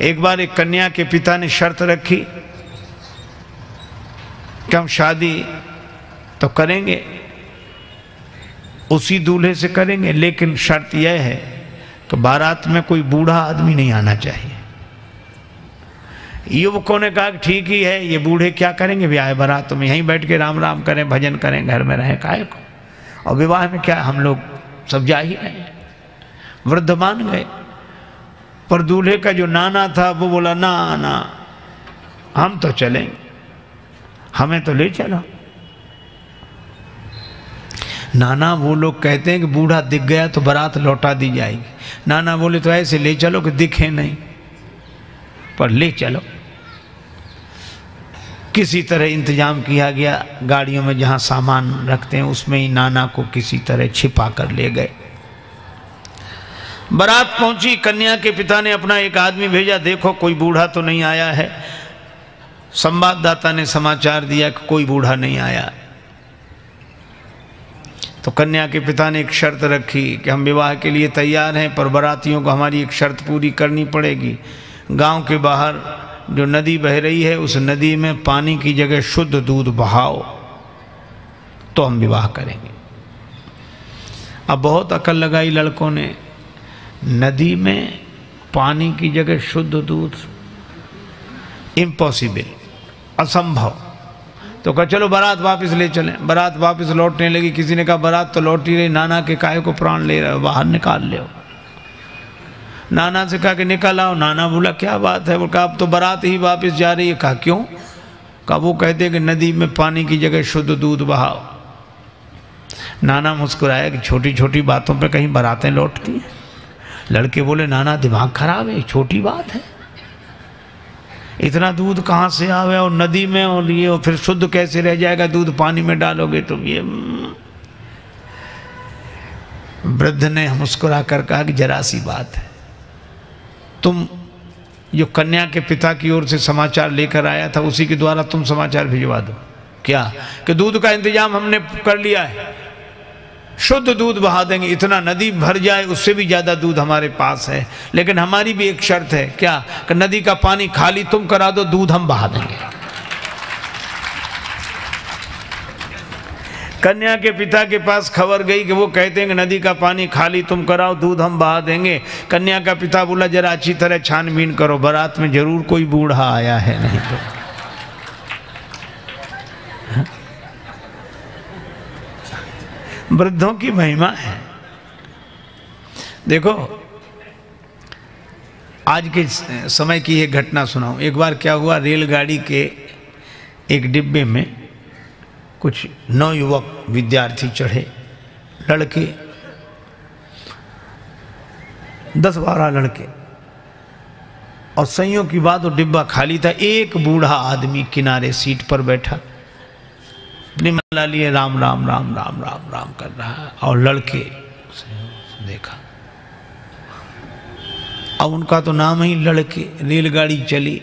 एक बार एक कन्या के पिता ने शर्त रखी कि हम शादी तो करेंगे, उसी दूल्हे से करेंगे, लेकिन शर्त यह है कि बारात में कोई बूढ़ा आदमी नहीं आना चाहिए। युवकों ने कहा कि ठीक ही है, ये बूढ़े क्या करेंगे ब्याह बारात में, यहीं बैठ के राम राम करें, भजन करें, घर में रहें, काहे को, और विवाह में क्या हम लोग सब जा ही रहे। वृद्ध मान गए, पर दूल्हे का जो नाना था वो बोला ना ना हम तो चलेंगे, हमें तो ले चलो। नाना वो लोग कहते हैं कि बूढ़ा दिख गया तो बारात लौटा दी जाएगी। नाना बोले तो ऐसे ले चलो कि दिखे नहीं, पर ले चलो। किसी तरह इंतजाम किया गया, गाड़ियों में जहां सामान रखते हैं उसमें ही नाना को किसी तरह छिपा कर ले गए। बारात पहुंची, कन्या के पिता ने अपना एक आदमी भेजा, देखो कोई बूढ़ा तो नहीं आया है। संवाददाता ने समाचार दिया कि कोई बूढ़ा नहीं आया। तो कन्या के पिता ने एक शर्त रखी कि हम विवाह के लिए तैयार हैं, पर बारातियों को हमारी एक शर्त पूरी करनी पड़ेगी। गांव के बाहर जो नदी बह रही है उस नदी में पानी की जगह शुद्ध दूध बहाओ तो हम विवाह करेंगे। अब बहुत अकल लगाई लड़कों ने, नदी में पानी की जगह शुद्ध दूध, इम्पॉसिबल, असंभव। तो कहा चलो बारात वापस ले चलें। बारात वापस लौटने लगी। किसी ने कहा बारात तो लौट ही रही, नाना के काहे को प्राण ले रहे हो, बाहर निकाल ले। नाना से कहा कि निकल आओ। नाना बोला क्या बात है, वो कहा अब तो बारात ही वापस जा रही है। कहा क्यों? कहा वो कहते हैं कि नदी में पानी की जगह शुद्ध दूध बहाओ। नाना मुस्कुराया कि छोटी छोटी बातों पे कहीं बारातें लौटती हैं। लड़के बोले नाना दिमाग खराब है, छोटी बात है, इतना दूध कहाँ से आवे और नदी में, और ये और फिर शुद्ध कैसे रह जाएगा, दूध पानी में डालोगे तो ये। वृद्ध ने मुस्कुरा कर कहा कि जरा सी बात है, तुम जो कन्या के पिता की ओर से समाचार लेकर आया था उसी के द्वारा तुम समाचार भिजवा दो। क्या? कि दूध का इंतजाम हमने कर लिया है, शुद्ध दूध बहा देंगे, इतना नदी भर जाए उससे भी ज्यादा दूध हमारे पास है, लेकिन हमारी भी एक शर्त है। क्या? कि नदी का पानी खाली तुम करा दो, दूध हम बहा देंगे। कन्या के पिता के पास खबर गई कि वो कहते हैं कि नदी का पानी खाली तुम कराओ, दूध हम बहा देंगे। कन्या का पिता बोला जरा अच्छी तरह छानबीन करो, बारात में जरूर कोई बूढ़ा आया है, नहीं तो। वृद्धों की महिमा है। देखो आज के समय की एक घटना सुनाऊं। एक बार क्या हुआ, रेलगाड़ी के एक डिब्बे में कुछ नवयुवक विद्यार्थी चढ़े, लड़के 10-12 लड़के, और संयोग की बात वो डिब्बा खाली था। एक बूढ़ा आदमी किनारे सीट पर बैठा अपनी माला लिए राम राम राम राम राम राम कर रहा है, और लड़के देखा। अब उनका तो नाम ही लड़के। रेलगाड़ी चली,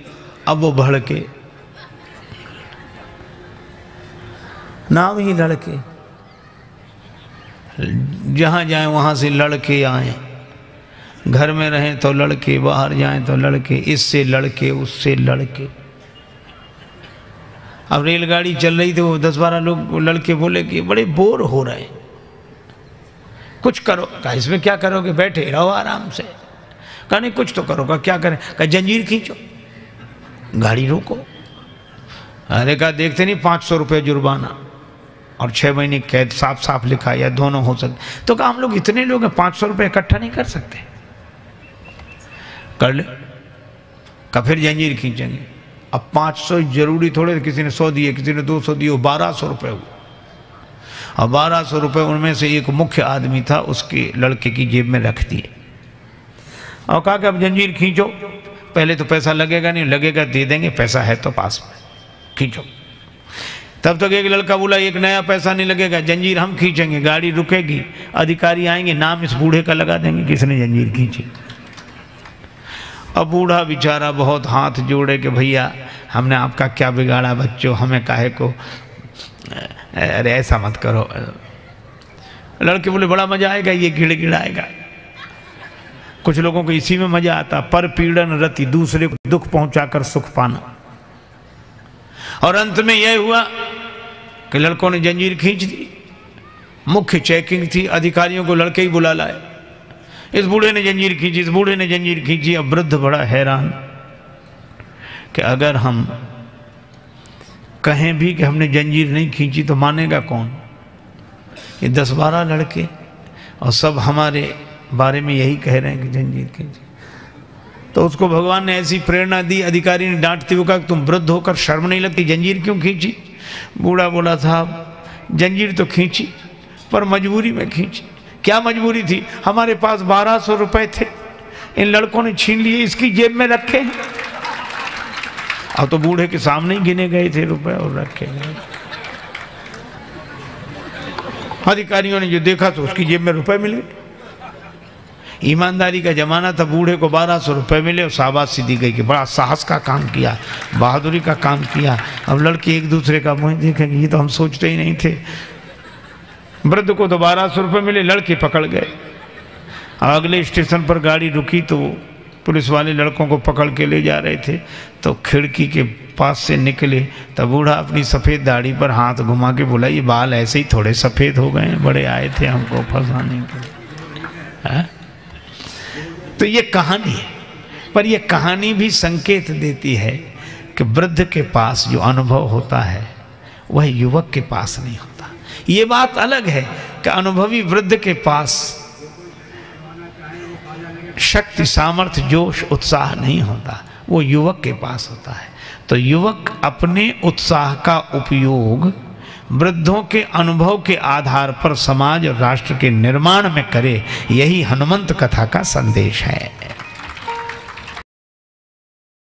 अब वो भड़के, नाम ही लड़के, जहां जाएं वहां से लड़के आए। घर में रहें तो लड़के, बाहर जाएं तो लड़के, इससे लड़के उससे लड़के। अब रेलगाड़ी चल रही थी, वो 10-12 लोग लड़के बोले कि बड़े बोर हो रहे हैं, कुछ करो। कहा इसमें क्या करोगे, बैठे रहो आराम से। कहा नहीं कुछ तो करो। कहा क्या करें? कहा जंजीर खींचो, गाड़ी रोको। अरे कहा देखते नहीं 500 रुपये जुर्माना और 6 महीने कैद, साफ साफ लिखा, या दोनों हो सकते। तो कहा हम लोग इतने लोग हैं, 500 रुपये इकट्ठा नहीं कर सकते। कर ले। कहा फिर जंजीर खींचेंगे। अब 500 जरूरी थोड़े, किसी ने 100 दिए, किसी ने 200 दिए, 1200 रुपये हुए। और 1200 रुपये उनमें से एक मुख्य आदमी था, उसके लड़के की जेब में रख दिए और कहा कि अब जंजीर खींचो। पहले तो पैसा लगेगा नहीं, लगेगा दे देंगे, पैसा है तो पास में, खींचो। तब तक एक लड़का बोला एक नया पैसा नहीं लगेगा, जंजीर हम खींचेंगे, गाड़ी रुकेगी, अधिकारी आएंगे, नाम इस बूढ़े का लगा देंगे किसने जंजीर खींची। अब बूढ़ा बेचारा बहुत हाथ जोड़े कि भैया हमने आपका क्या बिगाड़ा बच्चों, हमें काहे को, अरे ऐसा मत करो। लड़के बोले बड़ा मजा आएगा, ये गिड़गिड़ाएगा, कुछ लोगों को इसी में मजा आता, पर पीड़न रति, दूसरे को दुख पहुंचाकर सुख पाना। और अंत में यह हुआ कि लड़कों ने जंजीर खींच दी। मुख्य चेकिंग थी, अधिकारियों को लड़के ही बुला लाए। इस बूढ़े ने जंजीर खींची, इस बूढ़े ने जंजीर खींची। अब वृद्ध बड़ा हैरान कि अगर हम कहें भी कि हमने जंजीर नहीं खींची तो मानेगा कौन? ये 10-12 लड़के और सब हमारे बारे में यही कह रहे हैं कि जंजीर खींची। तो उसको भगवान ने ऐसी प्रेरणा दी, अधिकारी ने डांटते हुए कहा तुम वृद्ध होकर शर्म नहीं लगती, जंजीर क्यों खींची? बूढ़ा बोला साहब जंजीर तो खींची पर मजबूरी में खींची। क्या मजबूरी थी? हमारे पास 1200 रुपए थे, इन लड़कों ने छीन लिए, इसकी जेब में रखे हैं। अब तो बूढ़े के सामने ही गिने गए थे रुपए और रखे गए। अधिकारियों ने जो देखा तो उसकी जेब में रुपए मिल गए। ईमानदारी का जमाना था, बूढ़े को 1200 रुपए मिले और शाबाशी दी गई कि बड़ा साहस का काम किया, बहादुरी का काम किया। अब लड़के एक दूसरे का मुंह देखेंगे, ये तो हम सोचते ही नहीं थे। वृद्ध को तो 1200 रुपये मिले, लड़के पकड़ गए। अगले स्टेशन पर गाड़ी रुकी तो पुलिस वाले लड़कों को पकड़ के ले जा रहे थे। तो खिड़की के पास से निकले तब बूढ़ा अपनी सफ़ेद दाढ़ी पर हाथ घुमा के बोला ये बाल ऐसे ही थोड़े सफ़ेद हो गए, बड़े आए थे हमको फंसाने के लिए। तो ये कहानी है, पर ये कहानी भी संकेत देती है कि वृद्ध के पास जो अनुभव होता है वह युवक के पास नहीं होता। ये बात अलग है कि अनुभवी वृद्ध के पास शक्ति, सामर्थ्य, जोश, उत्साह नहीं होता, वो युवक के पास होता है। तो युवक अपने उत्साह का उपयोग वृद्धों के अनुभव के आधार पर समाज और राष्ट्र के निर्माण में करे, यही हनुमंत कथा का संदेश है।